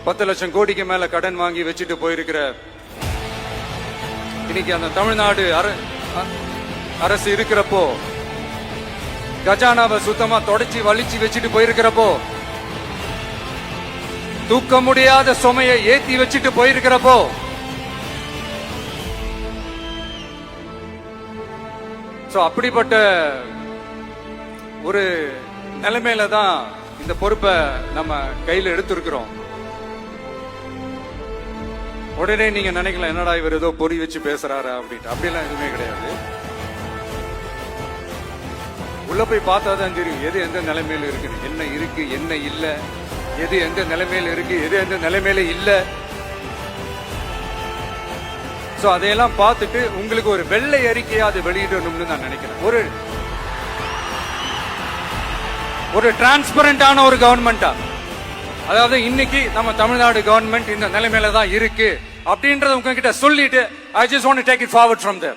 10 லட்சம் கோடிக்கு மேல கடன் வாங்கி வச்சுட்டு போயிருக்கிற இன்னைக்கு அந்த தமிழ்நாடு அரசு இருக்கிறப்போ, கஜானாவை சுத்தமா தொடச்சி வலிச்சு வச்சுட்டு போயிருக்கிறப்போ, தூக்க முடியாத சுமையை ஏத்தி வச்சுட்டு போயிருக்கிறப்போ, அப்படிப்பட்ட ஒரு நிலைமையில தான் இந்த பொறுப்பை நம்ம கையில எடுத்திருக்கிறோம். உடனே நீங்க நினைக்கலாம், என்னடா இவர் ஏதோ பொறி வச்சு பேசுறாரா அப்படின்ட்டு. அப்படிலாம் எதுவுமே கிடையாது. உள்ள போய் பார்த்தா தான் தெரியும் எது எந்த நிலைமையில இருக்கு, என்ன இருக்கு என்ன இல்ல, எது எந்த நிலைமையில இருக்கு எது எந்த நிலைமையில இல்ல. சோ அதையெல்லாம் பார்த்துட்டு உங்களுக்கு ஒரு வெள்ளை அறிக்கையா அதை வெளியிடணும்னு நான் நினைக்கிறேன். ஒரு டிரான்ஸ்பரண்டான ஒரு கவர்மெண்டா, அதாவது இன்னைக்கு நம்ம தமிழ்நாடு கவர்மெண்ட் இந்த நிலைமையில தான் இருக்கு அப்படின்றத உங்ககிட்ட சொல்லிட்டு I just want to take it forward from there.